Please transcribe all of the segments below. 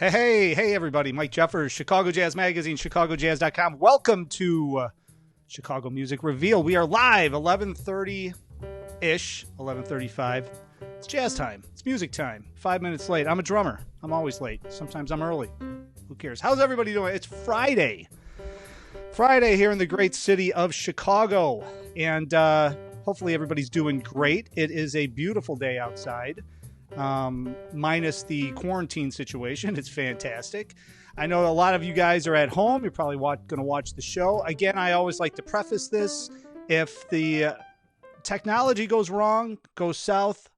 Hey, everybody. Mike Jeffers, Chicago Jazz Magazine, ChicagoJazz.com. Welcome to Chicago Music Reveal. We are live, 11:30-ish, 11:35. It's jazz time. It's music time. 5 minutes late. I'm a drummer. I'm always late. Sometimes I'm early. Who cares? How's everybody doing? It's Friday. Friday here in the great city of Chicago. And hopefully everybody's doing great. It is a beautiful day outside. Minus the quarantine situation. It's fantastic. I know a lot of you guys are at home. You're probably going to watch the show. Again, I always like to preface this. If the technology goes wrong, goes south,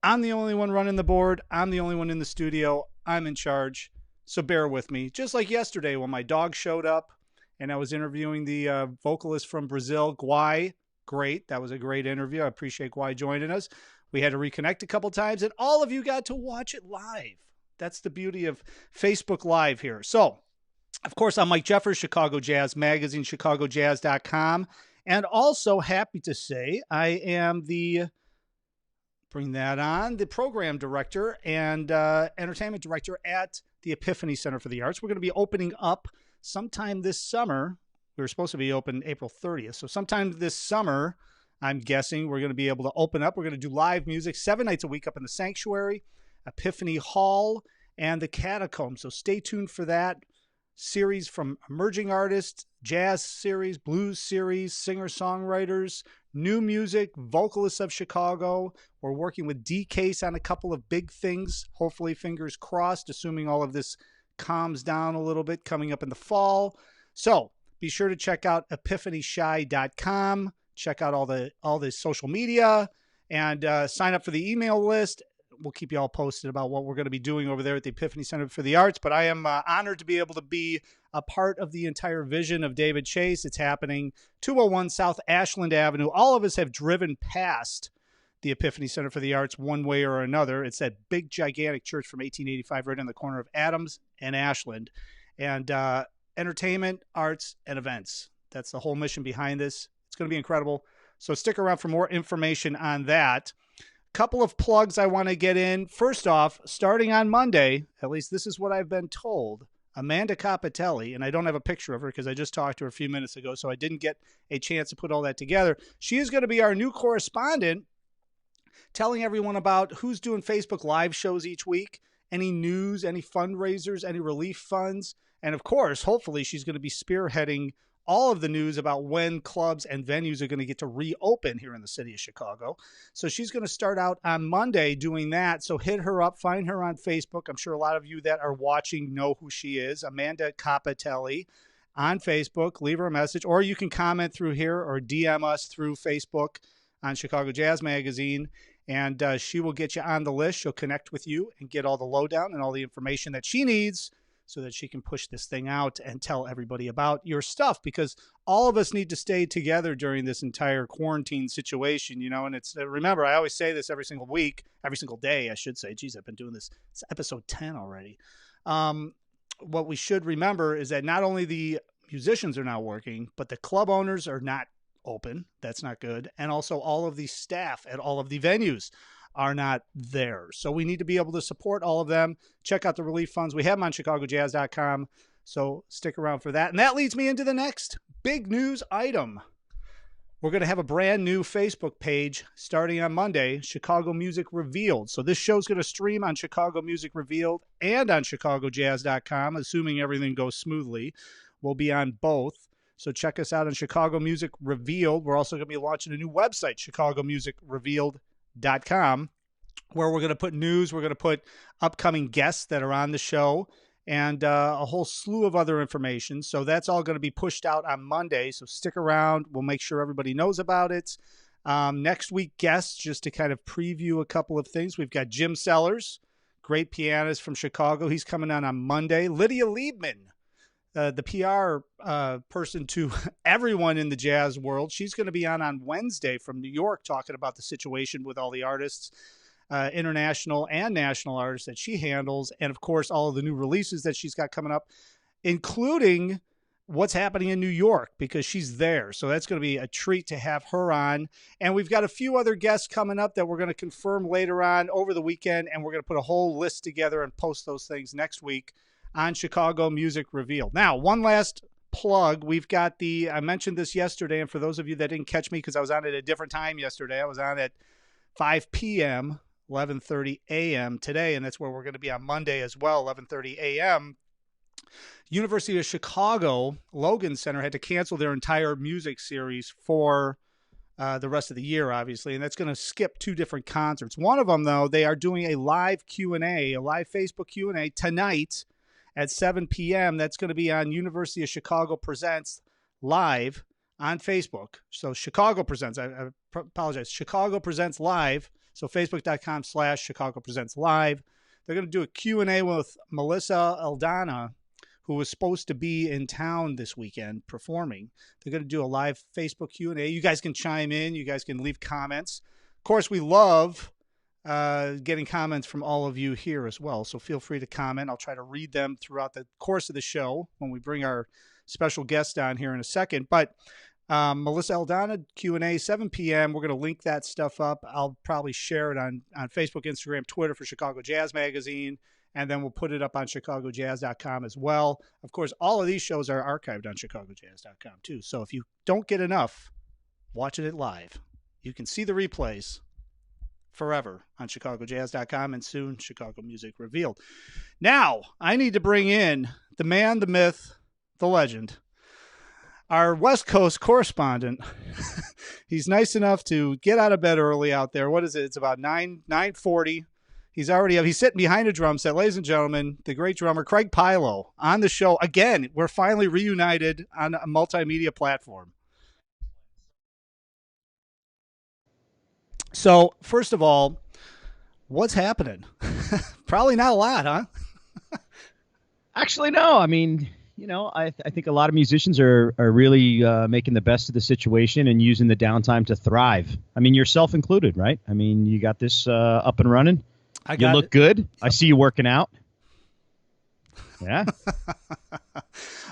I'm the only one running the board. I'm the only one in the studio. I'm in charge. So bear with me. Just like yesterday when my dog showed up and I was interviewing the vocalist from Brazil, Guy. Great. That was a great interview. I appreciate Guy joining us. We had to reconnect a couple times, and all of you got to watch it live. That's the beauty of Facebook Live here. So, of course, I'm Mike Jeffers, Chicago Jazz Magazine, ChicagoJazz.com. And also happy to say I am the program director and entertainment director at the Epiphany Center for the Arts. We're going to be opening up sometime this summer. We were supposed to be open April 30th. So sometime this summer, I'm guessing we're going to be able to open up. We're going to do live music 7 nights a week up in the Sanctuary, Epiphany Hall, and the Catacombs. So stay tuned for that series from emerging artists, jazz series, blues series, singer-songwriters, new music, vocalists of Chicago. We're working with D-Case on a couple of big things, hopefully fingers crossed, assuming all of this calms down a little bit coming up in the fall. So be sure to check out epiphanyshy.com. Check out all the social media and sign up for the email list. We'll keep you all posted about what we're going to be doing over there at the Epiphany Center for the Arts. But I am honored to be able to be a part of the entire vision of David Chase. It's happening 201 South Ashland Avenue. All of us have driven past the Epiphany Center for the Arts one way or another. It's that big, gigantic church from 1885 right on the corner of Adams and Ashland. And entertainment, arts, and events. That's the whole mission behind this. It's going to be incredible. So stick around for more information on that. Couple of plugs I want to get in. First off, starting on Monday, at least this is what I've been told, Amanda Capitelli, and I don't have a picture of her because I just talked to her a few minutes ago, so I didn't get a chance to put all that together. She is going to be our new correspondent, telling everyone about who's doing Facebook Live shows each week, any news, any fundraisers, any relief funds, and of course, hopefully she's going to be spearheading all of the news about when clubs and venues are going to get to reopen here in the city of Chicago. So she's going to start out on Monday doing that. So hit her up, find her on Facebook. I'm sure a lot of you that are watching know who she is, Amanda Capitelli on Facebook. Leave her a message, or you can comment through here or DM us through Facebook on Chicago Jazz Magazine, and she will get you on the list. She'll connect with you and get all the lowdown and all the information that she needs so that she can push this thing out and tell everybody about your stuff, because all of us need to stay together during this entire quarantine situation, you know, and it's, remember, I always say this every single week, every single day, I should say. Geez, I've been doing this. It's episode 10 already. What we should remember is that not only the musicians are not working, but the club owners are not open. That's not good. And also all of the staff at all of the venues are not there. So we need to be able to support all of them. Check out the relief funds. We have them on ChicagoJazz.com. So stick around for that. And that leads me into the next big news item. We're going to have a brand new Facebook page starting on Monday, Chicago Music Revealed. So this show's going to stream on Chicago Music Revealed and on ChicagoJazz.com, assuming everything goes smoothly. We'll be on both. So check us out on Chicago Music Revealed. We're also going to be launching a new website, ChicagoMusicRevealed.com, where we're going to put news, we're going to put upcoming guests that are on the show, and a whole slew of other information. So that's all going to be pushed out on Monday. So stick around. We'll make sure everybody knows about it. Next week, guests, just to kind of preview a couple of things. We've got Jim Sellers, great pianist from Chicago. He's coming on Monday. Lydia Liebman, the PR person to everyone in the jazz world. She's going to be on Wednesday from New York, talking about the situation with all the artists, international and national artists that she handles. And of course, all of the new releases that she's got coming up, including what's happening in New York because she's there. So that's going to be a treat to have her on. And we've got a few other guests coming up that we're going to confirm later on over the weekend. And we're going to put a whole list together and post those things next week on Chicago Music Revealed. Now, one last plug. We've got I mentioned this yesterday. And for those of you that didn't catch me because I was on at a different time yesterday, I was on at 5 p.m., 11:30 a.m. today. And that's where we're going to be on Monday as well, 11:30 a.m. University of Chicago Logan Center had to cancel their entire music series for the rest of the year, obviously, and that's going to skip 2 different concerts. One of them, though, they are doing a live Q&A, a live Facebook Q&A tonight at 7 p.m. That's going to be on University of Chicago Presents Live on Facebook. So Chicago Presents, I apologize, Chicago Presents Live, so facebook.com/Chicago Presents Live. They're going to do a Q&A with Melissa Aldana, who was supposed to be in town this weekend performing. They're going to do a live Facebook Q&A. You guys can chime in. You guys can leave comments. Of course, we love getting comments from all of you here as well, so feel free to comment. I'll try to read them throughout the course of the show when we bring our special guest on here in a second. But Melissa Aldana, Q&A, 7 p.m. We're going to link that stuff up. I'll probably share it on Facebook, Instagram, Twitter for Chicago Jazz Magazine. And then we'll put it up on ChicagoJazz.com as well. Of course, all of these shows are archived on ChicagoJazz.com too. So if you don't get enough watching it live, you can see the replays forever on ChicagoJazz.com and soon Chicago Music Revealed. Now, I need to bring in the man, the myth, the legend, our West Coast correspondent. He's nice enough to get out of bed early out there. What is it? It's about 9:40. He's sitting behind a drum set. Ladies and gentlemen, the great drummer, Craig Pilo, on the show. Again, we're finally reunited on a multimedia platform. So, first of all, what's happening? Probably not a lot, huh? Actually, no. I mean, I think a lot of musicians are really making the best of the situation and using the downtime to thrive. I mean, yourself included, right? I mean, you got this up and running. You look good. Yep. I see you working out. Yeah.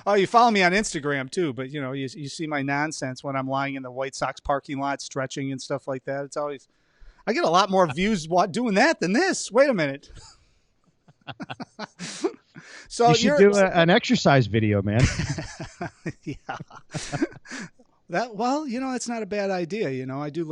Oh, you follow me on Instagram too, but you see my nonsense when I'm lying in the White Sox parking lot stretching and stuff like that. It's always, I get a lot more views doing that than this. Wait a minute. So you should do an exercise video, man. Yeah. It's not a bad idea. I do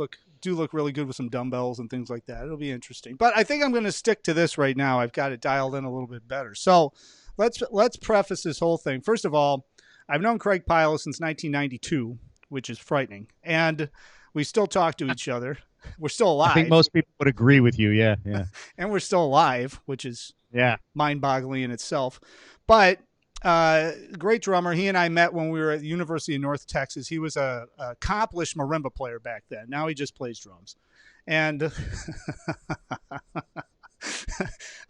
look really good with some dumbbells and things like that. It'll be interesting. But I think I'm going to stick to this right now. I've got it dialed in a little bit better. So let's preface this whole thing. First of all, I've known Craig Pilo since 1992, which is frightening. And we still talk to each other. We're still alive. I think most people would agree with you. Yeah. And we're still alive, which is mind-boggling in itself. But great drummer. He and I met when we were at the University of North Texas. He was a accomplished marimba player back then. Now he just plays drums. And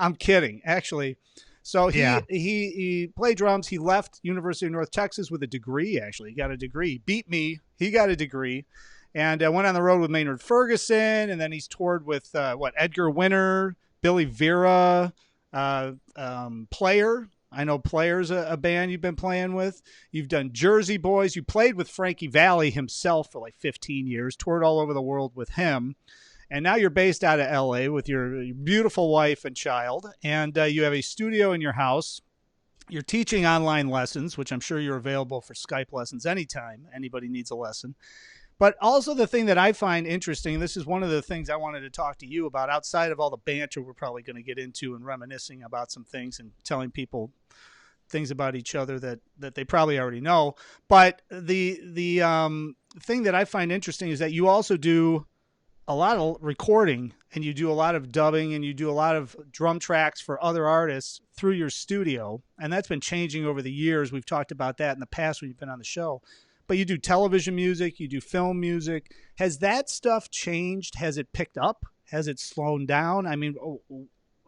I'm kidding, actually. So he played drums. He left University of North Texas with a degree, actually. He got a degree. Beat me. He got a degree. And went on the road with Maynard Ferguson. And then he's toured with, Edgar Winter, Billy Vera, Player. I know Player's a band you've been playing with. You've done Jersey Boys. You played with Frankie Valli himself for like 15 years, toured all over the world with him. And now you're based out of L.A. with your beautiful wife and child. And you have a studio in your house. You're teaching online lessons, which I'm sure you're available for Skype lessons anytime anybody needs a lesson. But also the thing that I find interesting, this is one of the things I wanted to talk to you about outside of all the banter we're probably going to get into and reminiscing about some things and telling people things about each other that they probably already know. But the thing that I find interesting is that you also do a lot of recording and you do a lot of dubbing and you do a lot of drum tracks for other artists through your studio. And that's been changing over the years. We've talked about that in the past when you've been on the show. But you do television music, you do film music. Has that stuff changed? Has it picked up? Has it slowed down? I mean,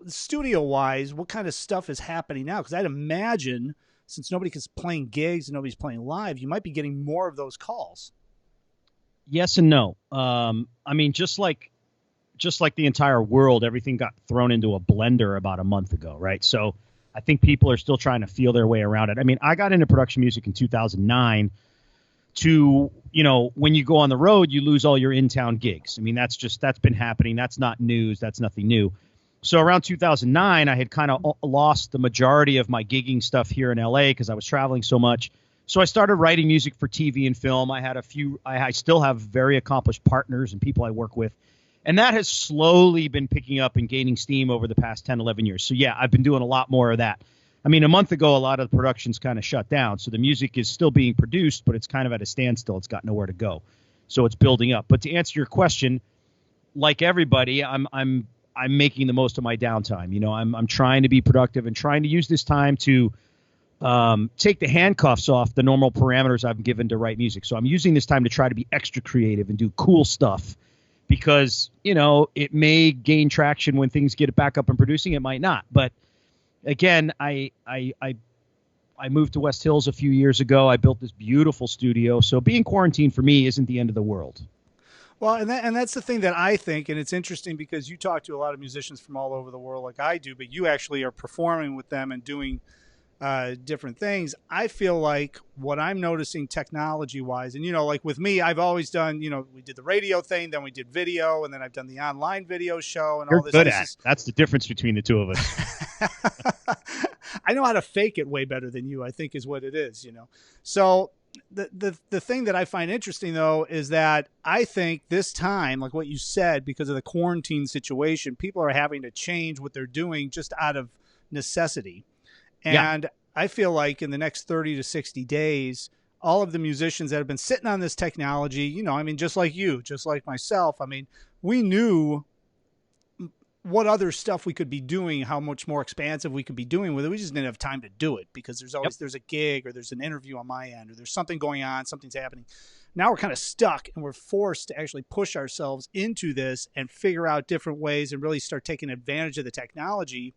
studio-wise, what kind of stuff is happening now? Because I'd imagine, since nobody's playing gigs and nobody's playing live, you might be getting more of those calls. Yes and no. I mean, just like the entire world, everything got thrown into a blender about a month ago, right? So I think people are still trying to feel their way around it. I mean, I got into production music in 2009 to, when you go on the road, you lose all your in-town gigs. I mean, that's been happening. That's not news. That's nothing new. So around 2009, I had kind of lost the majority of my gigging stuff here in LA because I was traveling so much. So I started writing music for TV and film. I still have very accomplished partners and people I work with. And that has slowly been picking up and gaining steam over the past 10, 11 years. So yeah, I've been doing a lot more of that. I mean, a month ago, a lot of the production's kind of shut down. So the music is still being produced, but it's kind of at a standstill. It's got nowhere to go. So it's building up. But to answer your question, like everybody, I'm making the most of my downtime. I'm trying to be productive and trying to use this time to take the handcuffs off the normal parameters I've given to write music. So I'm using this time to try to be extra creative and do cool stuff because, it may gain traction when things get back up and producing. It might not. But again, I moved to West Hills a few years ago. I built this beautiful studio. So being quarantined for me isn't the end of the world. Well, and that's the thing that I think, and it's interesting because you talk to a lot of musicians from all over the world like I do, but you actually are performing with them and doing different things. I feel like what I'm noticing technology-wise, and, like with me, I've always done, we did the radio thing, then we did video, and then I've done the online video show and You're all this. Good at. That's the difference between the two of us. I know how to fake it way better than you, I think is what it is, So the thing that I find interesting, though, is that I think this time, like what you said, because of the quarantine situation, people are having to change what they're doing just out of necessity. And I feel like in the next 30 to 60 days, all of the musicians that have been sitting on this technology, just like you, just like myself, we knew what other stuff we could be doing, how much more expansive we could be doing with it. We just didn't have time to do it because there's always there's a gig or there's an interview on my end or there's something going on, something's happening. Now we're kind of stuck and we're forced to actually push ourselves into this and figure out different ways and really start taking advantage of the technology.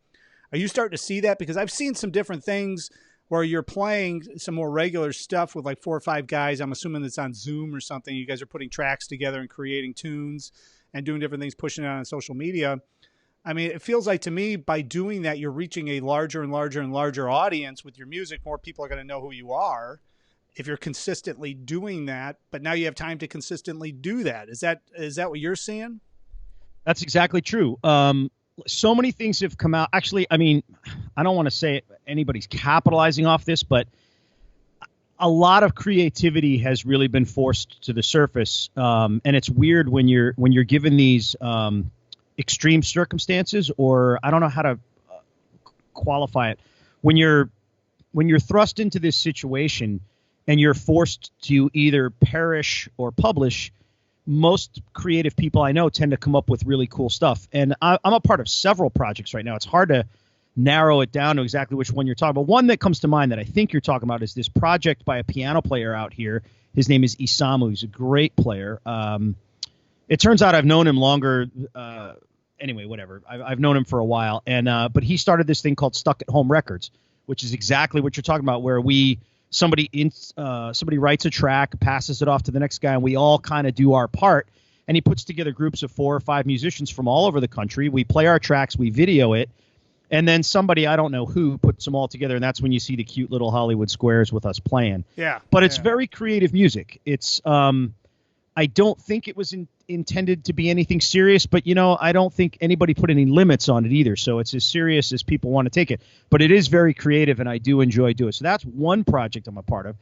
Are you starting to see that? Because I've seen some different things where you're playing some more regular stuff with like 4 or 5 guys. I'm assuming it's on Zoom or something. You guys are putting tracks together and creating tunes and doing different things, pushing it on social media. It feels like to me by doing that, you're reaching a larger and larger and larger audience with your music. More people are going to know who you are if you're consistently doing that. But now you have time to consistently do that. Is that what you're seeing? That's exactly true. So many things have come out. Actually, I don't want to say anybody's capitalizing off this, but a lot of creativity has really been forced to the surface. And it's weird when you're given these extreme circumstances, or I don't know how to qualify it. When you're thrust into this situation and you're forced to either perish or publish, most creative people I know tend to come up with really cool stuff. And I'm a part of several projects right now. It's hard to narrow it down to exactly which one you're talking about. One that comes to mind that I think you're talking about is this project by a piano player out here. His name is Isamu. He's a great player. It turns out I've known him longer. Anyway, whatever. I've known him for a while. And but he started this thing called Stuck at Home Records, which is exactly what you're talking about, where somebody writes a track, passes it off to the next guy, and we all kind of do our part. And he puts together groups of 4 or 5 musicians from all over the country. We play our tracks, we video it, and then somebody, I don't know who, puts them all together, and that's when you see the cute little Hollywood squares with us playing. Yeah. But it's very creative music. It's I don't think it was intended to be anything serious, but, I don't think anybody put any limits on it either. So it's as serious as people want to take it. But it is very creative, and I do enjoy doing it. So that's one project I'm a part of.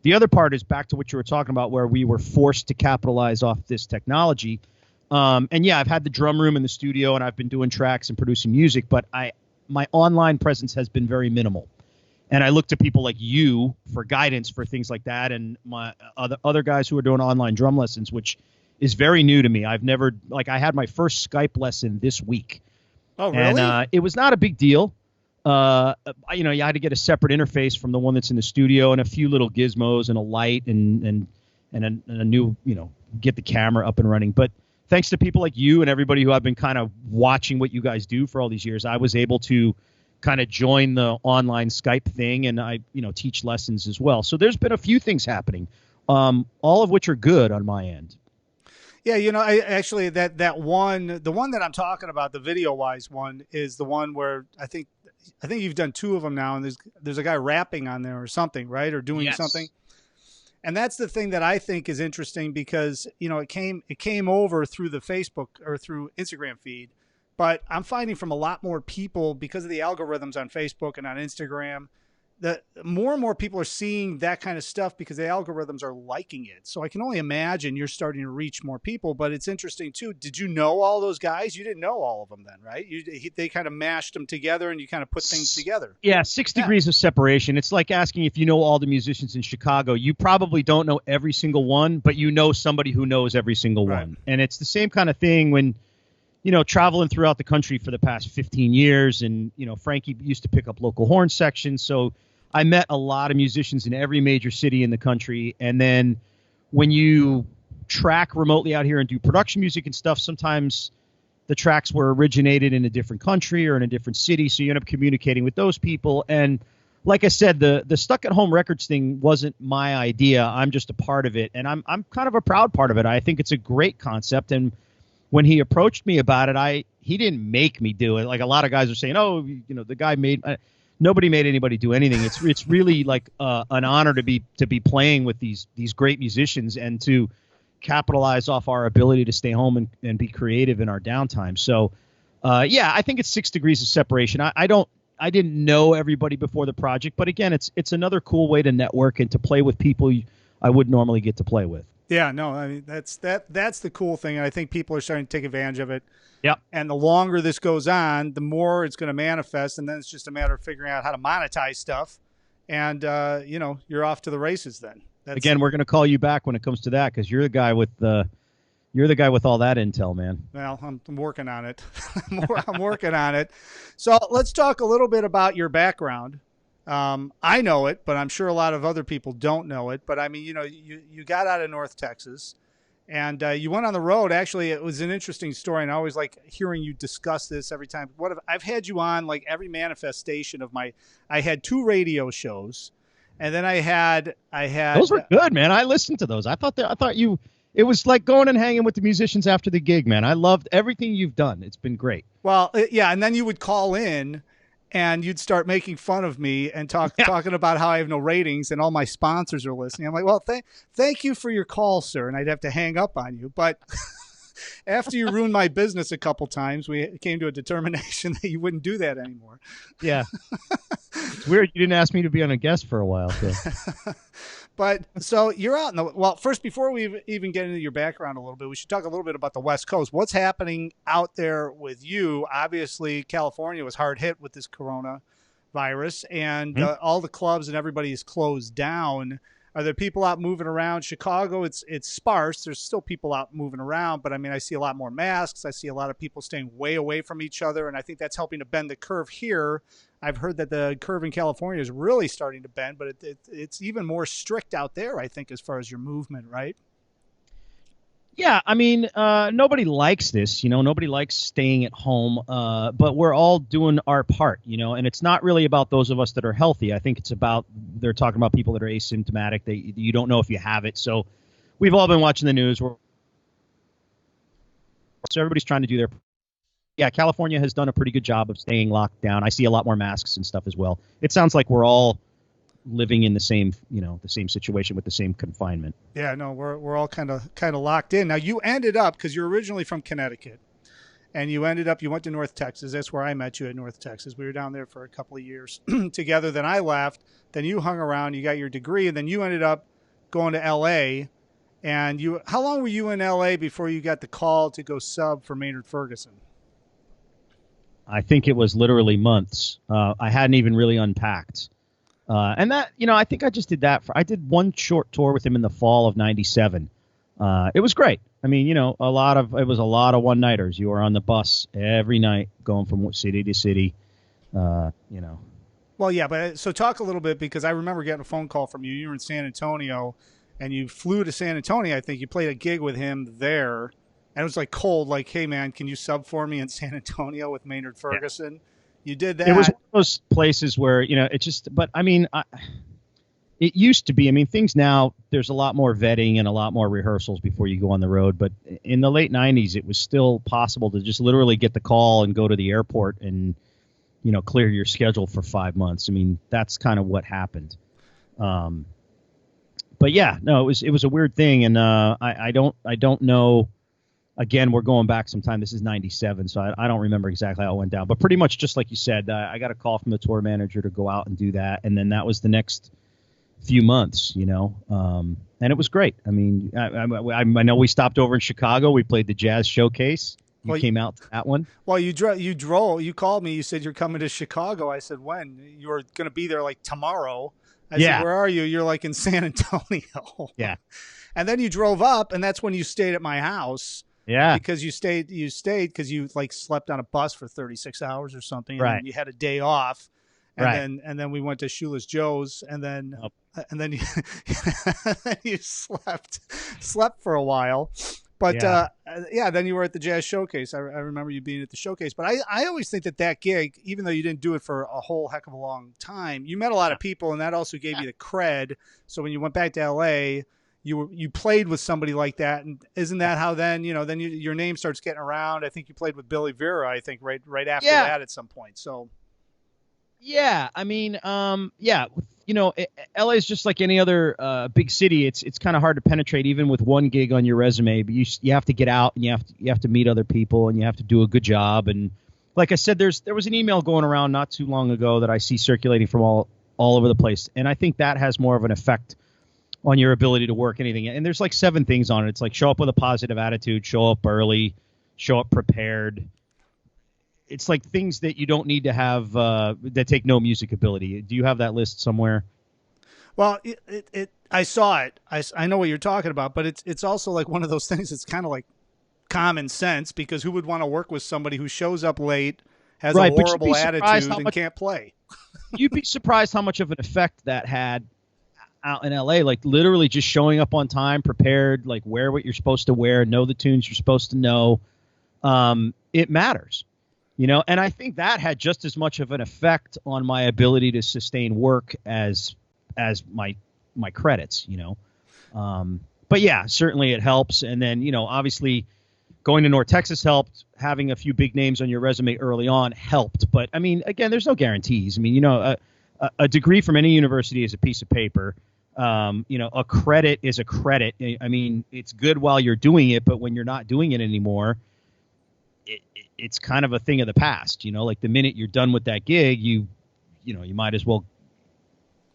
The other part is back to what you were talking about, where we were forced to capitalize off this technology. And yeah, I've had the drum room in the studio, and I've been doing tracks and producing music, but my online presence has been very minimal. And I look to people like you for guidance for things like that, and my other guys who are doing online drum lessons, which is very new to me. I've never, I had my first Skype lesson this week. Oh, really? And it was not a big deal. You had to get a separate interface from the one that's in the studio and a few little gizmos and a light and a new, get the camera up and running. But thanks to people like you and everybody who I've been kind of watching what you guys do for all these years, I was able to kind of join the online Skype thing, and I, teach lessons as well. So there's been a few things happening, all of which are good on my end. Yeah, I actually the one that I'm talking about, the video wise one, is the one where I think I think you've done 2 of them now, and there's a guy rapping on there or something, right? Or doing something. And that's the thing that I think is interesting because, it came over through the Facebook or through Instagram feed, but I'm finding from a lot more people because of the algorithms on Facebook and on Instagram that more and more people are seeing that kind of stuff because the algorithms are liking it. So I can only imagine you're starting to reach more people, but it's interesting too. Did you know all those guys? You didn't know all of them then, right? They kind of mashed them together and you kind of put things together. Yeah. 6 degrees of separation. It's like asking if you know all the musicians in Chicago. You probably don't know every single one, but you know somebody who knows every single one. And it's the same kind of thing when, traveling throughout the country for the past 15 years. And, Frankie used to pick up local horn sections. So I met a lot of musicians in every major city in the country. And then when you track remotely out here and do production music and stuff, sometimes the tracks were originated in a different country or in a different city. So you end up communicating with those people. And like I said, the Stuck at Home Records thing wasn't my idea. I'm just a part of it. And I'm kind of a proud part of it. I think it's a great concept. And when he approached me about it, he didn't make me do it. Like a lot of guys are saying, oh, the guy made nobody made anybody do anything. It's really like an honor to be playing with these great musicians and to capitalize off our ability to stay home and be creative in our downtime. So, I think it's 6 degrees of separation. I didn't know everybody before the project, but again, it's another cool way to network and to play with people I would normally get to play with. Yeah, no, I mean that's the cool thing, and I think people are starting to take advantage of it. Yep. And the longer this goes on, the more it's going to manifest, and then it's just a matter of figuring out how to monetize stuff. And you're off to the races then. Again, we're going to call you back when it comes to that because you're the guy with all that intel, man. Well, I'm working on it. I'm working on it. So let's talk a little bit about your background. I know it, but I'm sure a lot of other people don't know it. But I mean, you got out of North Texas. And you went on the road. Actually, it was an interesting story, and I always like hearing you discuss this every time. I've had you on like every manifestation of I had 2 radio shows, and then I had. Those were good, man. I listened to those. It was like going and hanging with the musicians after the gig, man. I loved everything you've done. It's been great. Well, yeah, and then you would call in. And you'd start making fun of me and talking about how I have no ratings and all my sponsors are listening. I'm like, well, thank you for your call, sir. And I'd have to hang up on you. But after you ruined my business a couple times, we came to a determination that you wouldn't do that anymore. Yeah. It's weird. You didn't ask me to be on a guest for a while. So. But so you're out first, before we even get into your background a little bit, we should talk a little bit about the West Coast. What's happening out there with you? Obviously, California was hard hit with this coronavirus, and all the clubs and everybody is closed down. Are there people out moving around? Chicago, it's sparse. There's still people out moving around, but I mean, I see a lot more masks. I see a lot of people staying way away from each other, and I think that's helping to bend the curve here. I've heard that the curve in California is really starting to bend, but it's even more strict out there, I think, as far as your movement, right? Yeah, I mean, nobody likes this, nobody likes staying at home, but we're all doing our part, and it's not really about those of us that are healthy. I think it's about, they're talking about people that are asymptomatic, that you don't know if you have it. So we've all been watching the news. So everybody's trying to do their. Yeah, California has done a pretty good job of staying locked down. I see a lot more masks and stuff as well. It sounds like we're all living in the same situation with the same confinement. Yeah, no, we're all kind of locked in. Now, you ended up, because you're originally from Connecticut, and you went to North Texas. That's where I met you, at North Texas. We were down there for a couple of years together. Then I left. Then you hung around. You got your degree, and then you ended up going to L.A. And how long were you in L.A. before you got the call to go sub for Maynard Ferguson? I think it was literally months. I hadn't even really unpacked. And that, I think I just did that. I did one short tour with him in the fall of '97. It was great. I mean, it was a lot of one-nighters. You were on the bus every night going from city to city, Well, yeah, but so talk a little bit, because I remember getting a phone call from you. You were in San Antonio, and you flew to San Antonio. I think you played a gig with him there. And it was like cold, like, hey, man, can you sub for me in San Antonio with Maynard Ferguson? Yeah. You did that. It was one of those places where, but I mean, it used to be, I mean, things now, there's a lot more vetting and a lot more rehearsals before you go on the road. But in the late 90s, it was still possible to just literally get the call and go to the airport and, clear your schedule for 5 months. I mean, that's kind of what happened. But yeah, no, it was a weird thing, and I don't know. Again, we're going back some time. This is 97, so I don't remember exactly how it went down. But pretty much just like you said, I got a call from the tour manager to go out and do that, and then that was the next few months, and it was great. I mean, I know we stopped over in Chicago. We played the Jazz Showcase. You came out to that one. Well, you drove. You called me. You said you're coming to Chicago. I said, when? You were going to be there like tomorrow. I said, where are you? You're like in San Antonio. Yeah. And then you drove up, and that's when you stayed at my house. Yeah. Because you stayed because you like slept on a bus for 36 hours or something. And right. then you had a day off. And right. then we went to Shoeless Joe's, and then you slept for a while. But then you were at the Jazz Showcase. I remember you being at the showcase. But I always think that gig, even though you didn't do it for a whole heck of a long time, you met a lot of people, and that also gave you the cred. So when you went back to L.A., you played with somebody like that, and isn't that how then your name starts getting around? I think you played with Billy Vera. I think right after that at some point. So yeah, I mean, LA is just like any other big city. It's kind of hard to penetrate even with one gig on your resume. But you have to get out, and you have to meet other people, and you have to do a good job. And like I said, there was an email going around not too long ago that I see circulating from all over the place, and I think that has more of an effect on your ability to work anything. And there's like 7 things on it. It's like show up with a positive attitude, show up early, show up prepared. It's like things that you don't need to have that take no music ability. Do you have that list somewhere? Well, I saw it. I know what you're talking about, but it's also like one of those things that's kind of like common sense, because who would want to work with somebody who shows up late, has a horrible attitude, and can't play? You'd be surprised how much of an effect that had out in LA, like literally just showing up on time, prepared, like wear what you're supposed to wear, know the tunes you're supposed to know. It matters, and I think that had just as much of an effect on my ability to sustain work as my credits, but yeah, certainly it helps. And then, obviously going to North Texas helped. Having a few big names on your resume early on helped. But I mean, again, there's no guarantees. I mean, a degree from any university is a piece of paper. A credit is a credit. I mean, it's good while you're doing it, but when you're not doing it anymore, it's kind of a thing of the past. Like the minute you're done with that gig, you might as well,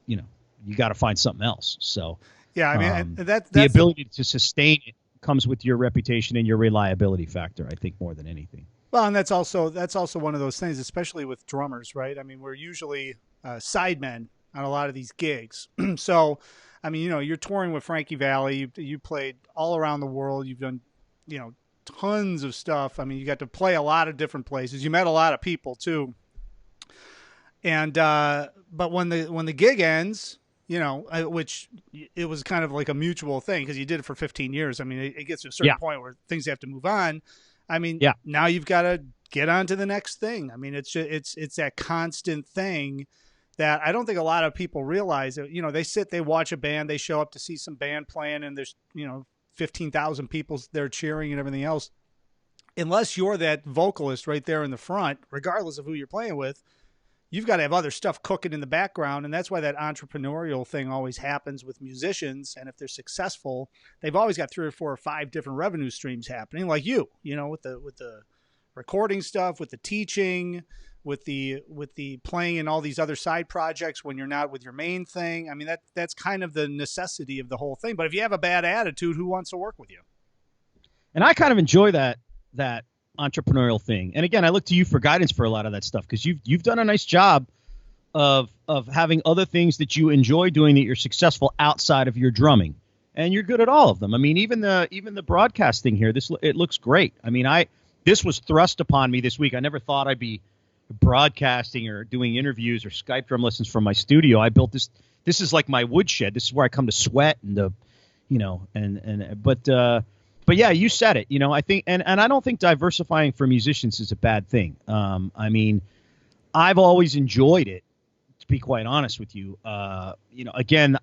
you got to find something else. So yeah, I mean, that's the ability to sustain it comes with your reputation and your reliability factor, I think, more than anything. Well, and that's also one of those things, especially with drummers, right? I mean, we're usually sidemen on a lot of these gigs. So, I mean, you're touring with Frankie Valli. You played all around the world. You've done, tons of stuff. I mean, you got to play a lot of different places. You met a lot of people too. And but when the gig ends, which it was kind of like a mutual thing because you did it for 15 years. I mean, it gets to a certain point where things have to move on. I mean, now you've got to get on to the next thing. I mean, it's that constant thing that I don't think a lot of people realize. They watch a band, they show up to see some band playing, and there's 15,000 people there cheering and everything else. Unless you're that vocalist right there in the front, regardless of who you're playing with, you've got to have other stuff cooking in the background. And that's why that entrepreneurial thing always happens with musicians. And if they're successful, they've always got 3 or 4 or 5 different revenue streams happening, like with the recording stuff, with the teaching, with the playing in all these other side projects when you're not with your main thing. I mean, that's kind of the necessity of the whole thing. But if you have a bad attitude, who wants to work with you? And I kind of enjoy that entrepreneurial thing. And again, I look to you for guidance for a lot of that stuff, because you've done a nice job of having other things that you enjoy doing that you're successful outside of your drumming, and you're good at all of them. I mean, even the broadcasting here, it looks great. I mean, this was thrust upon me this week. I never thought I'd be broadcasting or doing interviews or Skype drum lessons from my studio. I built this. This is like my woodshed. This is where I come to sweat but yeah, you said it. I think, and I don't think diversifying for musicians is a bad thing. I mean, I've always enjoyed it, to be quite honest with you. Again,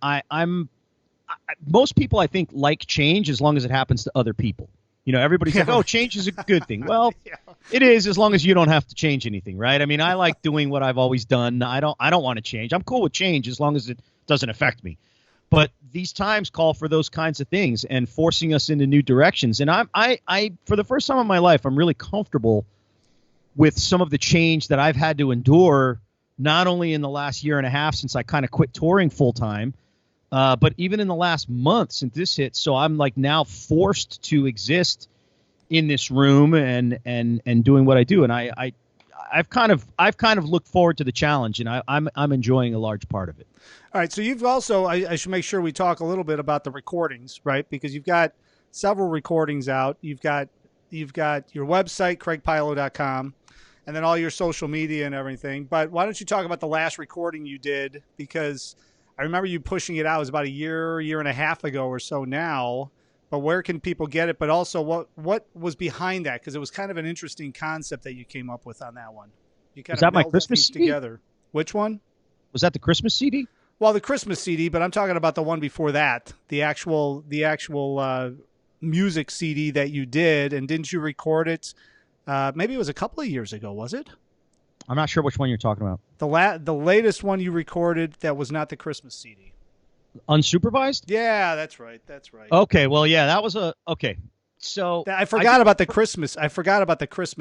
most people I think like change as long as it happens to other people. Everybody's like, oh, change is a good thing. Well, it is, as long as you don't have to change anything, right? I mean, I like doing what I've always done. I don't want to change. I'm cool with change as long as it doesn't affect me. But these times call for those kinds of things and forcing us into new directions. And I for the first time in my life, I'm really comfortable with some of the change that I've had to endure, not only in the last year and a half since I kind of quit touring full time, but even in the last month since this hit. So I'm like now forced to exist in this room and doing what I do. And I've kind of looked forward to the challenge, and I'm enjoying a large part of it. All right. So you've also, I should make sure we talk a little bit about the recordings, right? Because you've got several recordings out. You've got your website, craigpilo.com, and then all your social media and everything. But why don't you talk about the last recording you did? Because I remember you pushing it out. It was about a year and a half ago or so now. But where can people get it? But also, what was behind that? Because it was kind of an interesting concept that you came up with on that one. You kind was that my Christmas CD? Together. Which one? Was that the Christmas CD? Well, the Christmas CD, but I'm talking about the one before that, the actual music CD that you did. And didn't you record it? Maybe it was a couple of years ago, was it? I'm not sure which one you're talking about. The latest one you recorded that was not the Christmas CD. Unsupervised? Yeah, that's right. Okay, well, yeah, that was okay. So I forgot about the Christmas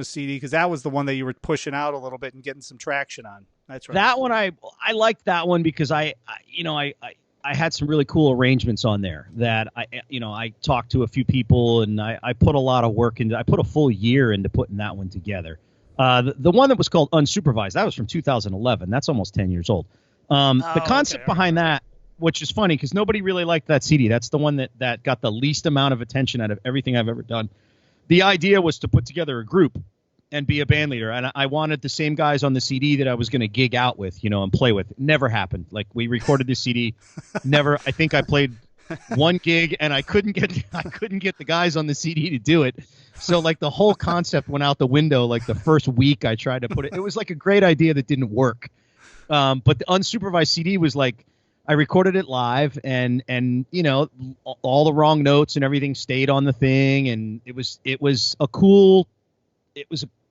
CD because that was the one that you were pushing out a little bit and getting some traction on. That's right. That one I liked that one because I had some really cool arrangements on there that I talked to a few people and I put a lot of work into. I put a full year into putting that one together. The one that was called Unsupervised, that was from 2011. That's almost 10 years old. The concept behind that, which is funny because nobody really liked that CD. That's the one that got the least amount of attention out of everything I've ever done. The idea was to put together a group and be a band leader. And I wanted the same guys on the CD that I was going to gig out with, and play with. It never happened. Like, we recorded this CD. Never. I think I played one gig and I couldn't get the guys on the CD to do it. So like the whole concept went out the window. Like the first week I tried to put it. It was like a great idea that didn't work. But the unsupervised CD was like, I recorded it live and all the wrong notes and everything stayed on the thing. And it was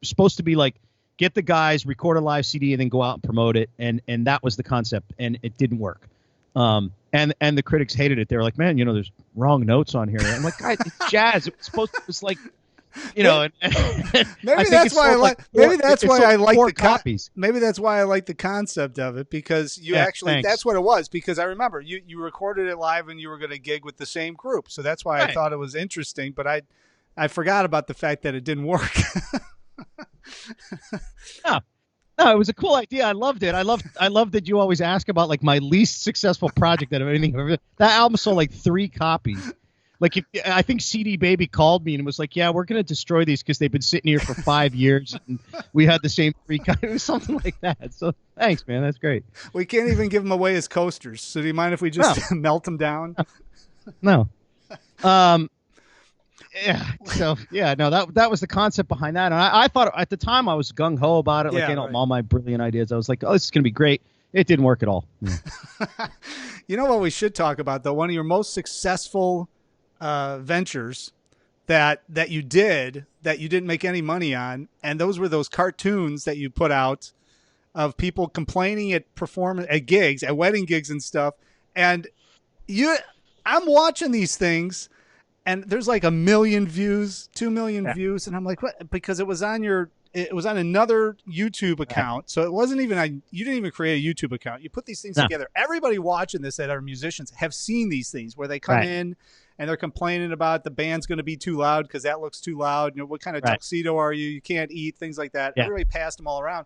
supposed to be like, get the guys, record a live CD and then go out and promote it. And that was the concept, and it didn't work. And the critics hated it. They were like, man, there's wrong notes on here. I'm like, guys, it's jazz. It's like, maybe that's why I like. Maybe that's why I like the copies. Maybe that's why I like the concept of it, because you actually. That's what it was. Because I remember you recorded it live and you were going to gig with the same group, so that's why I thought it was interesting. But I forgot about the fact that it didn't work. No, it was a cool idea. I loved it. I loved that you always ask about like my least successful project out of anything. That album sold like 3 copies. Like, I think CD Baby called me and was like, yeah, we're going to destroy these because they've been sitting here for 5 years. And we had the same 3 copies. It was something like that. So thanks, man. That's great. We can't even give them away as coasters. So do you mind if we just melt them down? No. Yeah. So, yeah, no, that was the concept behind that. And I thought at the time I was gung-ho about it. Like, all my brilliant ideas. I was like, oh, this is going to be great. It didn't work at all. Yeah. You know what we should talk about, though? One of your most successful ventures that you did that you didn't make any money on, and those were those cartoons that you put out of people complaining at gigs, at wedding gigs and stuff. And I'm watching these things, and there's like 1 million views, 2 million views, and I'm like, what? Because it was on another YouTube account. So it wasn't even you didn't even create a YouTube account. You put these things together. Everybody watching this that are musicians have seen these things where they come in and they're complaining about the band's going to be too loud because that looks too loud. What kind of tuxedo are you? You can't eat, things like that. Yeah. Everybody passed them all around.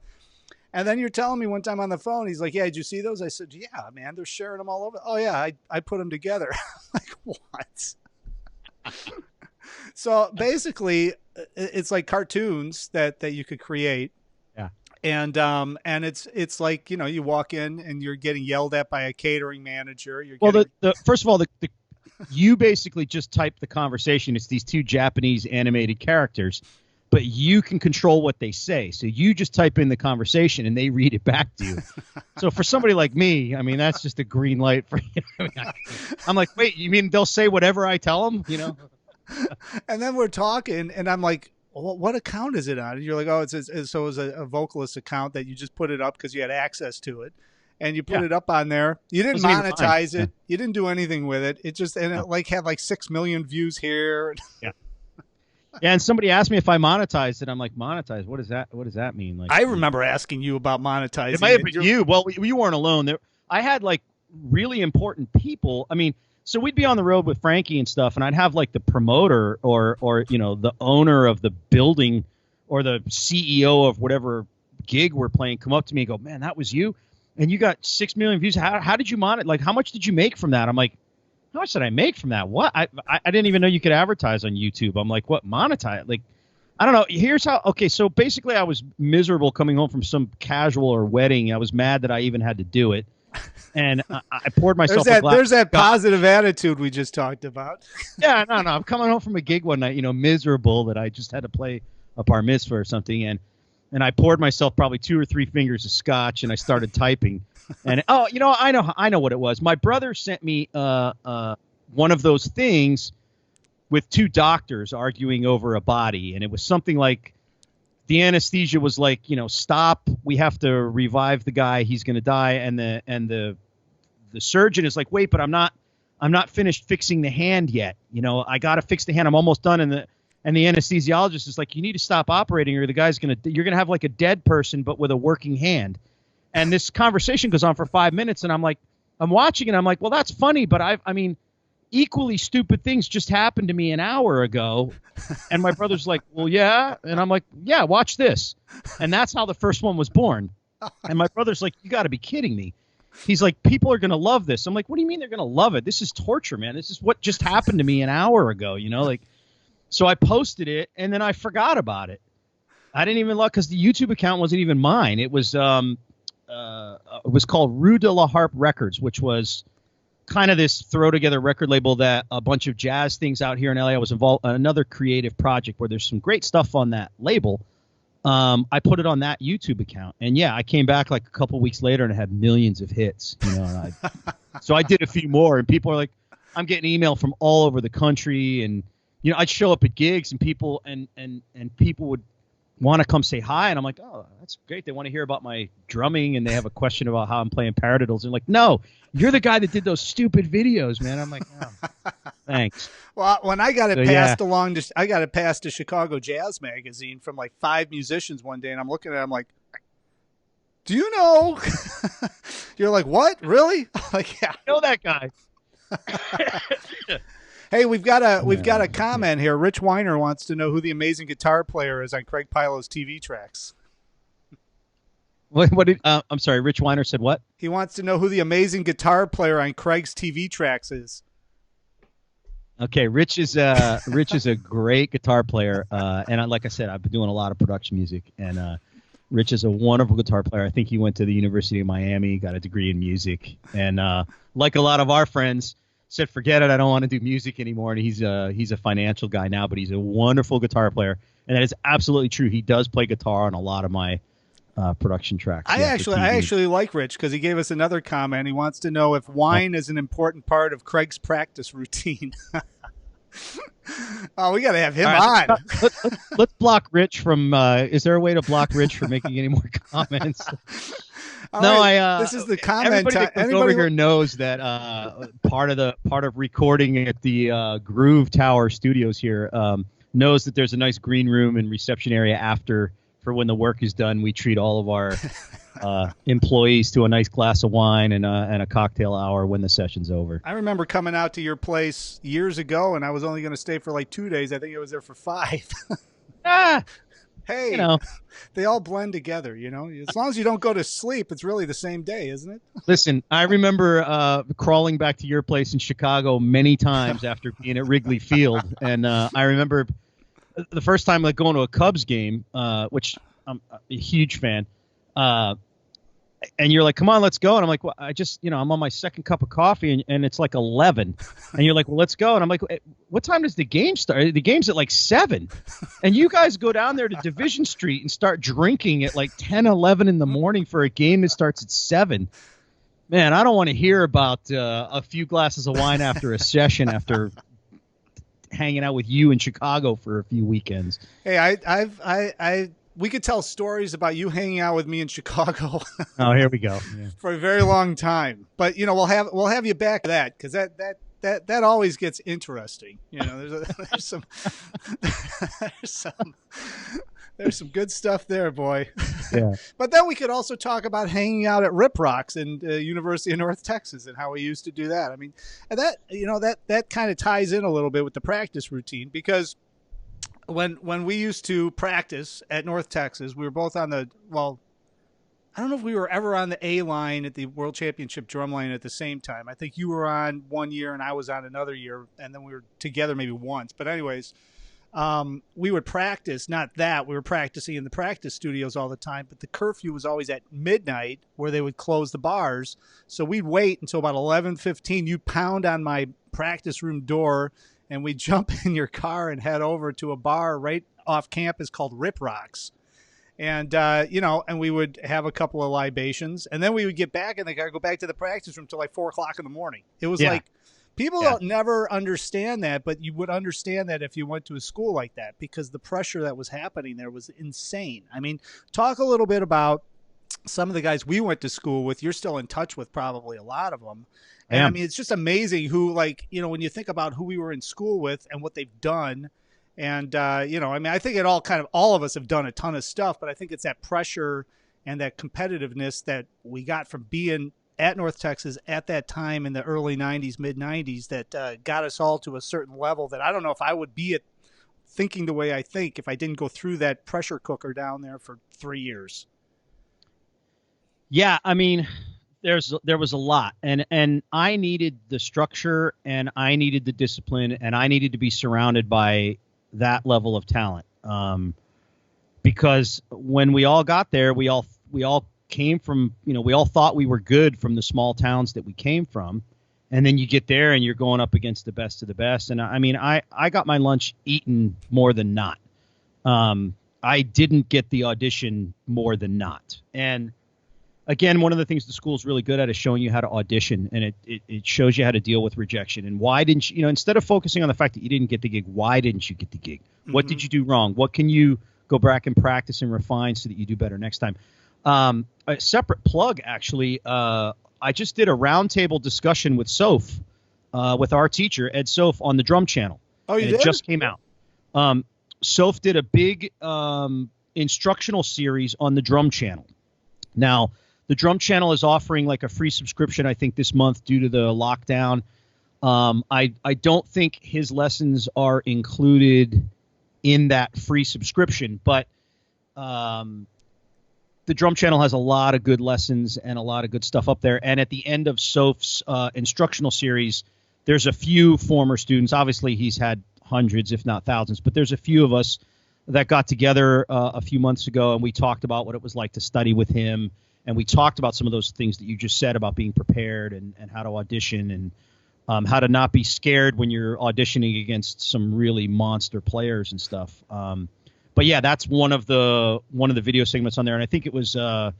And then you're telling me one time on the phone, he's like, yeah, did you see those? I said, yeah, man, they're sharing them all over. Oh, yeah, I put them together. I'm like, what? So basically, it's like cartoons that you could create. Yeah. And it's like, you walk in and you're getting yelled at by a catering manager. First of all, you basically just type the conversation. It's these 2 Japanese animated characters, but you can control what they say. So you just type in the conversation and they read it back to you. So for somebody like me, I mean, that's just a green light for you. I'm like, wait, you mean they'll say whatever I tell them? And then we're talking, and I'm like, well, what account is it on? And you're like, oh, it's a vocalist account that you just put it up because you had access to it. And you put it up on there. You didn't monetize it. You didn't do anything with it. It just, and it like had like 6 million views here. Yeah. Yeah, and somebody asked me if I monetized it. I'm like, monetize? What does that mean? Like, I remember asking you about monetizing. It might have been you. Well, you weren't alone. I had like really important people. I mean, so we'd be on the road with Frankie and stuff, and I'd have like the promoter or the owner of the building or the CEO of whatever gig we're playing come up to me and go, man, that was you, and you got 6 million views. How did you monetize? Like, how much did you make from that? I'm like, how much did I make from that? What? I didn't even know you could advertise on YouTube. I'm like, what, monetize? Like, I don't know. Here's how. Okay, so basically I was miserable coming home from some casual or wedding. I was mad that I even had to do it. And I poured myself a glass. There's that positive attitude we just talked about. Yeah, no. I'm coming home from a gig one night, miserable that I just had to play a bar mitzvah or something. And I poured myself probably 2 or 3 fingers of scotch, and I started typing. And I know what it was. My brother sent me one of those things with 2 doctors arguing over a body, and it was something like the anesthesia was like, stop. We have to revive the guy. He's going to die. And the surgeon is like, wait, but I'm not finished fixing the hand yet. I got to fix the hand. I'm almost done. And the anesthesiologist is like, you need to stop operating, or you're going to have like a dead person, but with a working hand. And this conversation goes on for 5 minutes, and I'm watching it. I'm like, well, that's funny, but I mean, equally stupid things just happened to me an hour ago. And my brother's like, well, yeah. And I'm like, yeah, watch this. And that's how the first one was born. And my brother's like, you got to be kidding me. He's like, people are going to love this. I'm like, what do you mean they're going to love it? This is torture, man. This is what just happened to me an hour ago, So I posted it, and then I forgot about it. I didn't even look because the YouTube account wasn't even mine. It was called Rue de la Harpe Records, which was kind of this throw together record label that a bunch of jazz things out here in LA. I was involved in another creative project where there's some great stuff on that label. I put it on that YouTube account, and yeah, I came back like a couple weeks later and it had millions of hits. So I did a few more, and people are like, I'm getting email from all over the country, and I'd show up at gigs, and people and people would want to come say hi, and I'm like, oh, that's great. They want to hear about my drumming, and they have a question about how I'm playing paradiddles. And like, no, you're the guy that did those stupid videos, man. I'm like, oh, thanks. Well, when I got it passed along, I got it passed to Chicago Jazz Magazine from like 5 musicians one day, and I'm looking at it, I'm like, do you know? You're like, what? Really? I'm like, yeah, I know that guy. Hey, we've got a comment here. Rich Weiner wants to know who the amazing guitar player is on Craig Pilo's TV tracks. What did I'm sorry, Rich Weiner said what? He wants to know who the amazing guitar player on Craig's TV tracks is. Okay, Rich is a great guitar player, and like I said, I've been doing a lot of production music, and Rich is a wonderful guitar player. I think he went to the University of Miami, got a degree in music, and like a lot of our friends, said, forget it, I don't want to do music anymore. And he's a financial guy now, but he's a wonderful guitar player. And that is absolutely true. He does play guitar on a lot of my production tracks. I actually like Rich because he gave us another comment. He wants to know if wine is an important part of Craig's practice routine. Oh, we got to have him on. Let's block Rich from is there a way to block Rich from making any more comments? This is the comment. Everybody that comes over here knows that part of recording at the Groove Tower Studios here knows that there's a nice green room and reception area after for when the work is done. We treat all of our employees to a nice glass of wine and a cocktail hour when the session's over. I remember coming out to your place years ago, and I was only going to stay for like 2 days. I think I was there for 5. Hey, they all blend together, As long as you don't go to sleep, it's really the same day, isn't it? Listen, I remember crawling back to your place in Chicago many times after being at Wrigley Field, and I remember the first time like going to a Cubs game, which I'm a huge fan, and you're like, come on, let's go. And I'm like, well, I just, I'm on my second cup of coffee and it's like 11. And you're like, well, let's go. And I'm like, what time does the game start? The game's at like 7. And you guys go down there to Division Street and start drinking at like 10, 11 in the morning for a game that starts at 7. Man, I don't want to hear about a few glasses of wine after a session after hanging out with you in Chicago for a few weekends. Hey, we could tell stories about you hanging out with me in Chicago. Oh, here we go. Yeah. For a very long time. But we'll have you back to that, because that always gets interesting. There's some there's some good stuff there, boy. Yeah. But then we could also talk about hanging out at Rip Rocks and University of North Texas and how we used to do that. I mean, and that kind of ties in a little bit with the practice routine, because when we used to practice at North Texas, we were both on I don't know if we were ever on the A line at the World Championship drum line at the same time. I think you were on one year and I was on another year, and then we were together maybe once. But anyways, we would practice, we were practicing in the practice studios all the time, but the curfew was always at midnight where they would close the bars. So we'd wait until about 11:15. You'd pound on my practice room door, and we'd jump in your car and head over to a bar right off campus called Rip Rocks. And, and we would have a couple of libations, and then we would get back in the car, go back to the practice room till like 4:00 in the morning. It was like, people don't never understand that, but you would understand that if you went to a school like that, because the pressure that was happening there was insane. I mean, talk a little bit about some of the guys we went to school with. You're still in touch with probably a lot of them. And I mean, it's just amazing who, when you think about who we were in school with and what they've done. And, I mean, I think all of us have done a ton of stuff, but I think it's that pressure and that competitiveness that we got from being at North Texas at that time in the early 90s, mid 90s, that got us all to a certain level that I don't know if I would be thinking the way I think if I didn't go through that pressure cooker down there for 3 years. Yeah. I mean, there was a lot, and I needed the structure, and I needed the discipline, and I needed to be surrounded by that level of talent. Because when we all got there, we all came from, we all thought we were good from the small towns that we came from. And then you get there and you're going up against the best of the best. And I mean, I got my lunch eaten more than not. I didn't get the audition more than not. And again, one of the things the school's really good at is showing you how to audition, and it shows you how to deal with rejection. And why didn't you, instead of focusing on the fact that you didn't get the gig, why didn't you get the gig? Mm-hmm. What did you do wrong? What can you go back and practice and refine so that you do better next time? A separate plug, actually, I just did a roundtable discussion with Soph, with our teacher, Ed Soph, on the Drum Channel. Oh, you did? It just came out. Soph did a big instructional series on the Drum Channel. Now, the Drum Channel is offering like a free subscription, I think, this month due to the lockdown. I don't think his lessons are included in that free subscription, but the Drum Channel has a lot of good lessons and a lot of good stuff up there. And at the end of Soph's instructional series, there's a few former students. Obviously, he's had hundreds, if not thousands, but there's a few of us that got together a few months ago, and we talked about what it was like to study with him. And we talked about some of those things that you just said about being prepared and how to audition and how to not be scared when you're auditioning against some really monster players and stuff. But yeah, that's one of the video segments on there, and I think it was there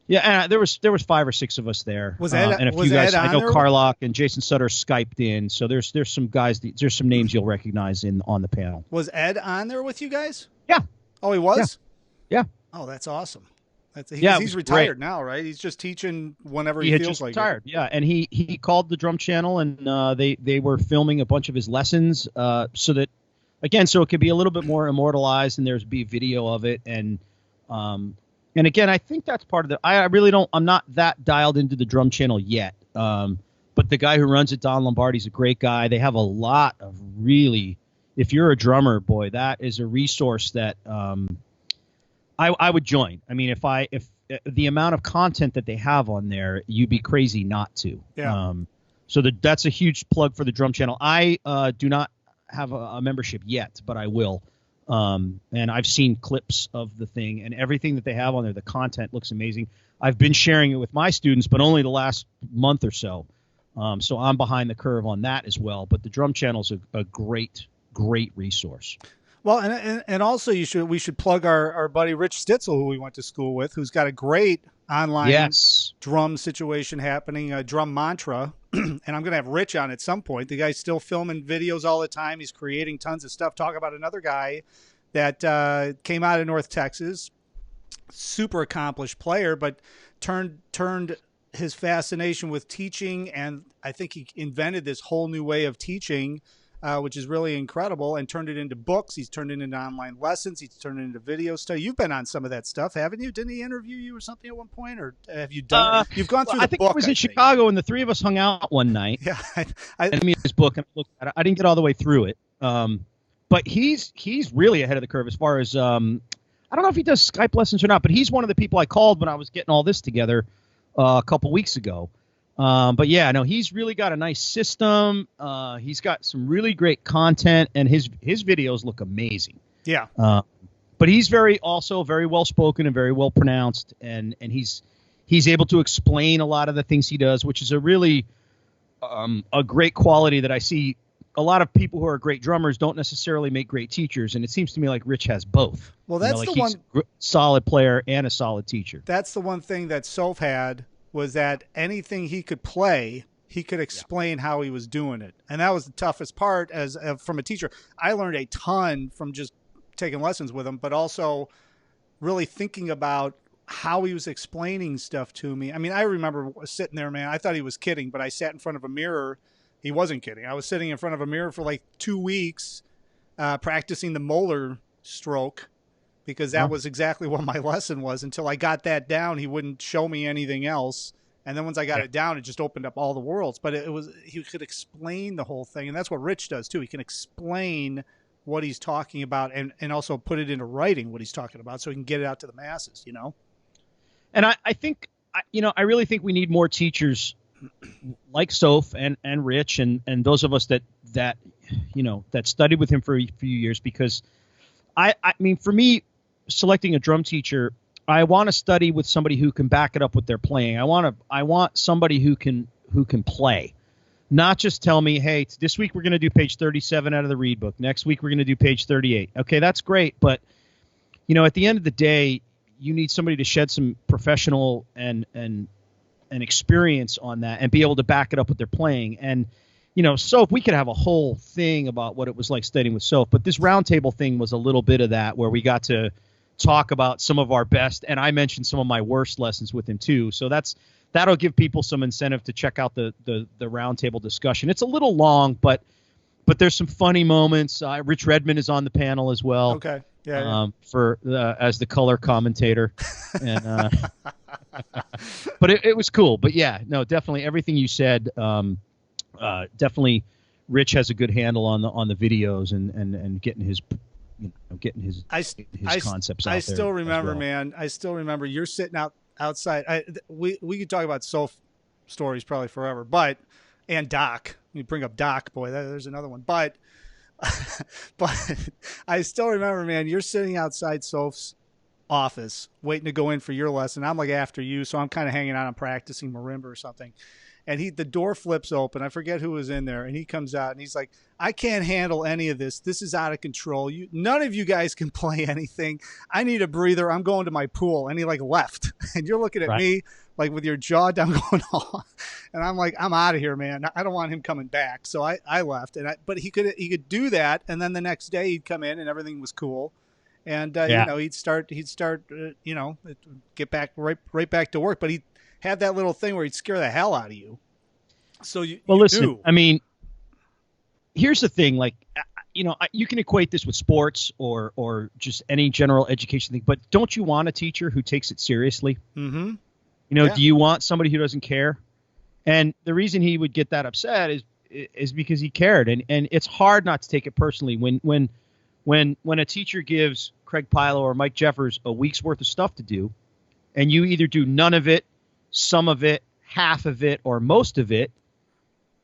was 5 or 6 of us there. Was Ed, and a few guys? I know Carlock and Jason Sutter Skyped in, so there's some guys. There's some names you'll recognize on the panel. Was Ed on there with you guys? Yeah. Oh, he was. Yeah. Oh, that's awesome. He's retired now, right? He's just teaching whenever he feels like retired. it. Yeah, and he called the Drum Channel, and they were filming a bunch of his lessons, so that, again, so it could be a little bit more immortalized, and there's be video of it, and again, I think that's part of the. I really don't. I'm not that dialed into the Drum Channel yet, but the guy who runs it, Don Lombardi's a great guy. They have a lot of really. If you're a drummer, boy, that is a resource that. I would join. I mean, if the amount of content that they have on there, you'd be crazy not to. Yeah. So that's a huge plug for the Drum Channel. I do not have a membership yet, but I will. And I've seen clips of the thing, and everything that they have on there. The content looks amazing. I've been sharing it with my students, but only the last month or so. So I'm behind the curve on that as well. But the Drum Channel's a great resource. Well, and also we should plug our buddy Rich Stitzel, who we went to school with, who's got a great online drum situation happening, Drum Mantra, and I'm going to have Rich on at some point. The guy's still filming videos all the time. He's creating tons of stuff. Talk about another guy that came out of North Texas, super accomplished player, but turned his fascination with teaching, and I think he invented this whole new way of teaching, which is really incredible, and turned it into books. He's turned it into online lessons. He's turned it into video study. You've been on some of that stuff, haven't you? Didn't he interview you or something at one point, or have you done? You've gone through the book. I think I was in Chicago, and the three of us hung out one night. Yeah, and me his book, and I looked at it. I didn't get all the way through it, but he's really ahead of the curve as far as I don't know if he does Skype lessons or not, but he's one of the people I called when I was getting all this together a couple weeks ago. But yeah, no, he's really got a nice system. He's got some really great content, and his videos look amazing. Yeah. But he's also very well spoken and very well pronounced, and he's able to explain a lot of the things he does, which is a really a great quality that I see. A lot of people who are great drummers don't necessarily make great teachers, and it seems to me like Rich has both. Well, that's he's one a solid player and a solid teacher. That's the one thing that Soph had, was that anything he could play, he could explain how he was doing it, and that was the toughest part as from a teacher. I learned a ton from just taking lessons with him, but also really thinking about how he was explaining stuff to me. I mean, I remember sitting there, man. I thought he was kidding, but I sat in front of a mirror. He wasn't kidding. I was sitting in front of a mirror for like 2 weeks practicing the molar stroke, because that was exactly what my lesson was. Until I got that down, he wouldn't show me anything else. And then once I got it down, it just opened up all the worlds. But he could explain the whole thing. And that's what Rich does too. He can explain what he's talking about and also put it into writing what he's talking about so he can get it out to the masses, And I think, I really think we need more teachers like Soph and Rich and those of us that studied with him for a few years, because I mean, for me, selecting a drum teacher, I want to study with somebody who can back it up with their playing. I want somebody who can play, not just tell me, hey, this week we're going to do page 37 out of the read book. Next week we're going to do page 38. Okay, that's great, but at the end of the day, you need somebody to shed some professional and experience on that and be able to back it up with their playing. And Soph, we could have a whole thing about what it was like studying with Soph, but this roundtable thing was a little bit of that, where we got to talk about some of our best, and I mentioned some of my worst lessons with him too. So that'll give people some incentive to check out the roundtable discussion. It's a little long, but there's some funny moments. Rich Redmond is on the panel as well. Okay. Yeah. For as the color commentator, and but it was cool. But yeah, no, definitely everything you said. Definitely, Rich has a good handle on the videos and getting his concepts out there. I still remember, well. man. I still remember you're sitting outside. We could talk about Soph stories probably forever, and Doc. You bring up Doc, boy, there's another one. But I still remember, man, you're sitting outside Soph's office waiting to go in for your lesson. I'm like after you, so I'm kind of hanging out and practicing marimba or something. And the door flips open. I forget who was in there. And he comes out and he's like, I can't handle any of this. This is out of control. None of you guys can play anything. I need a breather. I'm going to my pool. And he left. And you're looking at me with your jaw down going on. And I'm like, I'm out of here, man. I don't want him coming back. So I left. But he could do that. And then the next day he'd come in and everything was cool. And, he'd start, get back right back to work. But he'd have that little thing where he'd scare the hell out of you. So listen, knew. I mean, here's the thing, you can equate this with sports or just any general education thing, but don't you want a teacher who takes it seriously? Mm-hmm. Do you want somebody who doesn't care? And the reason he would get that upset is because he cared. And it's hard not to take it personally when a teacher gives Craig Pilo or Mike Jeffers a week's worth of stuff to do, and you either do none of it, some of it, half of it, or most of it.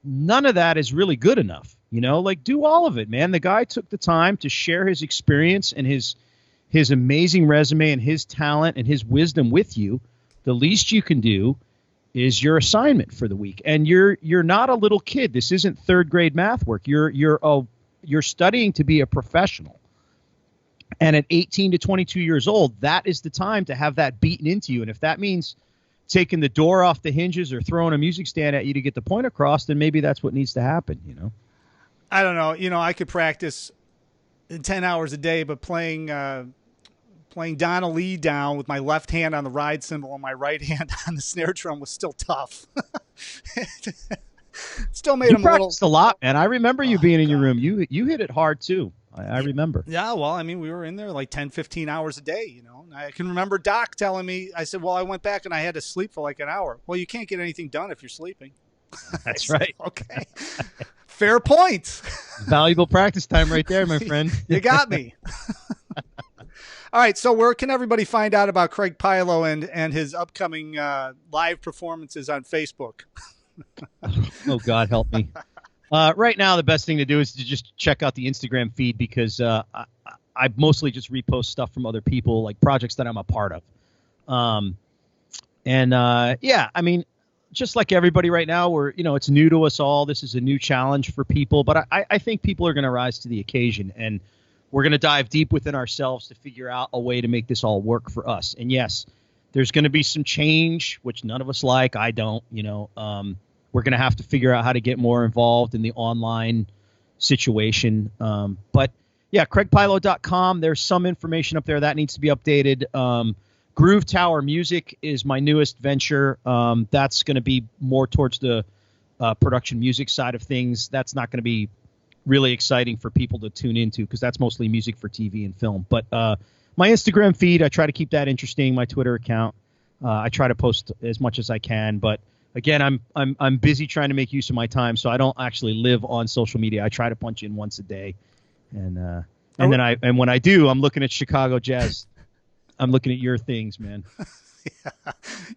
None of that is really good enough. Do all of it, man. The guy took the time to share his experience and his amazing resume and his talent and his wisdom with you. The least you can do is your assignment for the week. And you're not a little kid. This isn't third grade math work. You're studying to be a professional. And at 18 to 22 years old, that is the time to have that beaten into you. And if that means taking the door off the hinges or throwing a music stand at you to get the point across, then maybe that's what needs to happen, you know? I don't know. You know, I could practice 10 hours a day, but playing Donna Lee down with my left hand on the ride cymbal and my right hand on the snare drum was still tough. Still made him a little. A lot, man. I remember you being in your room. You hit it hard too. I remember. Yeah, well, I mean, we were in there like 10, 15 hours a day, you know. And I can remember Doc telling me, I said, well, I went back and I had to sleep for like an hour. Well, you can't get anything done if you're sleeping. That's said, right. Okay. Fair point. Valuable practice time right there, my friend. You got me. All right, so where can everybody find out about Craig Pilo and his upcoming live performances on Facebook? Oh, God, help me. Right now, the best thing to do is to just check out the Instagram feed because I mostly just repost stuff from other people, like projects that I'm a part of. Yeah, I mean, just like everybody right now, it's new to us all. This is a new challenge for people, but I think people are going to rise to the occasion, and we're going to dive deep within ourselves to figure out a way to make this all work for us. And yes, there's going to be some change, which none of us like. I don't, we're going to have to figure out how to get more involved in the online situation. But yeah, CraigPilo.com. There's some information up there that needs to be updated. Groove Tower Music is my newest venture. That's going to be more towards the production music side of things. That's not going to be really exciting for people to tune into because that's mostly music for TV and film. But my Instagram feed, I try to keep that interesting. My Twitter account, I try to post as much as I can. But again, I'm busy trying to make use of my time, so I don't actually live on social media. I try to punch in once a day, and when I do, I'm looking at Chicago Jazz. I'm looking at your things, man. Yeah.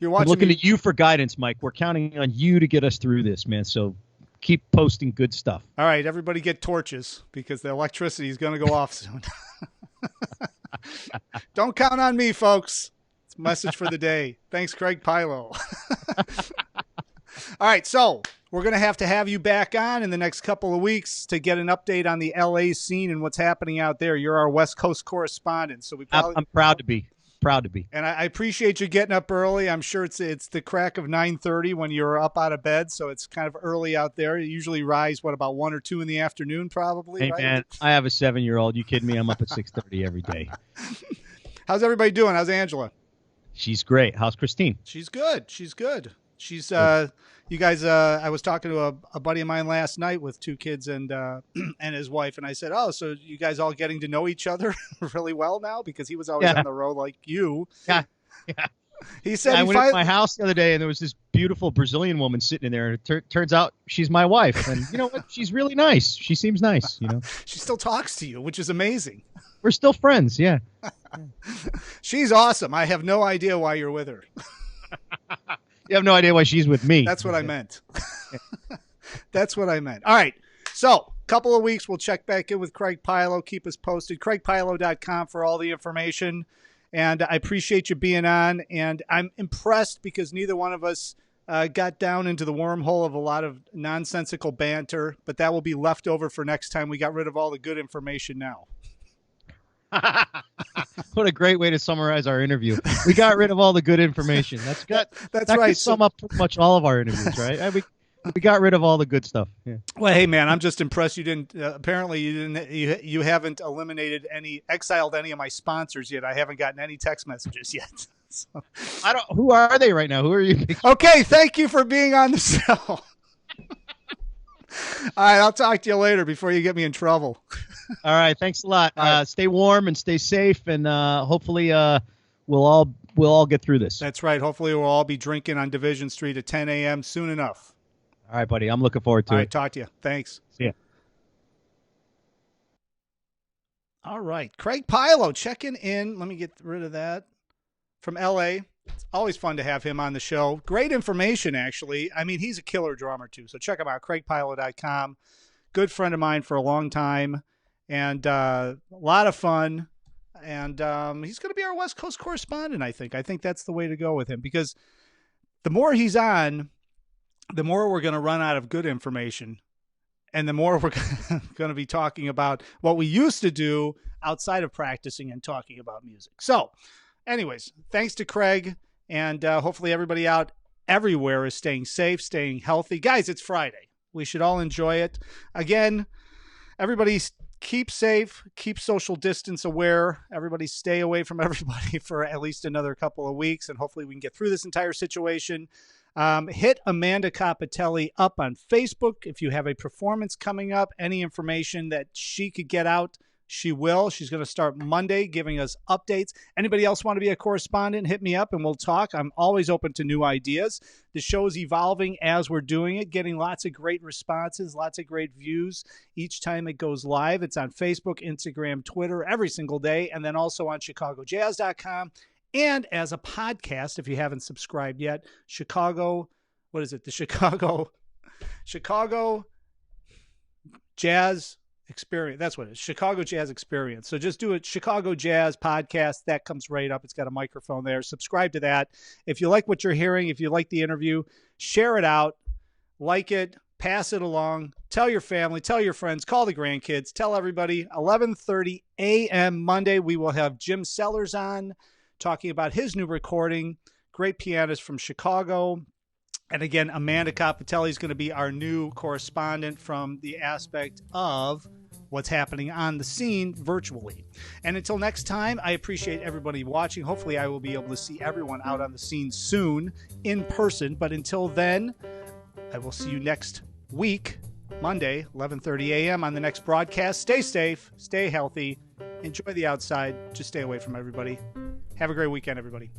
You're watching. I'm looking at you for guidance, Mike. We're counting on you to get us through this, man. So keep posting good stuff. All right, everybody get torches because the electricity is going to go off soon. Don't count on me, folks. It's a message for the day. Thanks, Craig Pilo. All right, so we're going to have you back on in the next couple of weeks to get an update on the LA scene and what's happening out there. You're our West Coast correspondent, so I'm proud to be. Proud to be. And I appreciate you getting up early. I'm sure it's the crack of 9:30 when you're up out of bed, so it's kind of early out there. You usually rise, about 1 or 2 in the afternoon probably, Hey, right? man, I have a 7-year-old. You kidding me? I'm up at 6:30 every day. How's everybody doing? How's Angela? She's great. How's Christine? She's good. She's you guys, I was talking to a buddy of mine last night with 2 kids and his wife, and I said, oh, so you guys all getting to know each other really well now? Because he was always on the road like you. Yeah. He said I went to my house the other day, and there was this beautiful Brazilian woman sitting in there, and it turns out she's my wife. And you know what? She's really nice. She seems nice, She still talks to you, which is amazing. We're still friends, yeah. She's awesome. I have no idea why you're with her. You have no idea why she's with me. That's what I meant. That's what I meant. All right. So, couple of weeks, we'll check back in with Craig Pilo. Keep us posted. CraigPilo.com for all the information. And I appreciate you being on. And I'm impressed because neither one of us got down into the wormhole of a lot of nonsensical banter. But that will be left over for next time. We got rid of all the good information now. What a great way to summarize our interview. We got rid of all the good information. That's right. Could sum up pretty much all of our interviews, right? We got rid of all the good stuff. Yeah. Well, hey man, I'm just impressed you didn't. Apparently, you haven't exiled any of my sponsors yet. I haven't gotten any text messages yet. So. Who are they right now? Who are you? Okay, thank you for being on the show. All right, I'll talk to you later before you get me in trouble. All right, thanks a lot. Right. Stay warm and stay safe, and hopefully we'll all get through this. That's right. Hopefully we'll all be drinking on Division Street at 10 a.m. soon enough. All right, buddy. I'm looking forward to it. All right, talk to you. Thanks. See ya. All right, Craig Pilo checking in. Let me get rid of that. From L.A. It's always fun to have him on the show. Great information, actually. I mean, he's a killer drummer, too. So check him out, CraigPilo.com. Good friend of mine for a long time. And a lot of fun. And he's going to be our West Coast correspondent, I think. I think that's the way to go with him. Because the more he's on, the more we're going to run out of good information. And the more we're going to be talking about what we used to do outside of practicing and talking about music. So, anyways, thanks to Craig. And hopefully everybody out everywhere is staying safe, staying healthy. Guys, it's Friday. We should all enjoy it. Again, everybody keep safe, keep social distance aware. Everybody stay away from everybody for at least another couple of weeks, and hopefully we can get through this entire situation. Hit Amanda Capitelli up on Facebook. If you have a performance coming up, any information that she could get out, she will. She's going to start Monday giving us updates. Anybody else want to be a correspondent? Hit me up and we'll talk. I'm always open to new ideas. The show is evolving as we're doing it, getting lots of great responses, lots of great views each time it goes live. It's on Facebook, Instagram, Twitter every single day, and then also on ChicagoJazz.com. And as a podcast, if you haven't subscribed yet, Chicago Jazz Experience. That's what it is. Chicago Jazz Experience. So just do it. Chicago Jazz Podcast. That comes right up. It's got a microphone there. Subscribe to that. If you like what you're hearing, if you like the interview, share it out, like it, pass it along, tell your family, tell your friends, call the grandkids, tell everybody. 11:30 a.m. Monday, we will have Jim Sellers on talking about his new recording. Great pianist from Chicago. And again, Amanda Capitelli is going to be our new correspondent from the aspect of what's happening on the scene virtually. And until next time, I appreciate everybody watching. Hopefully, I will be able to see everyone out on the scene soon in person. But until then, I will see you next week, Monday, 11:30 a.m. on the next broadcast. Stay safe, stay healthy, enjoy the outside, just stay away from everybody. Have a great weekend, everybody.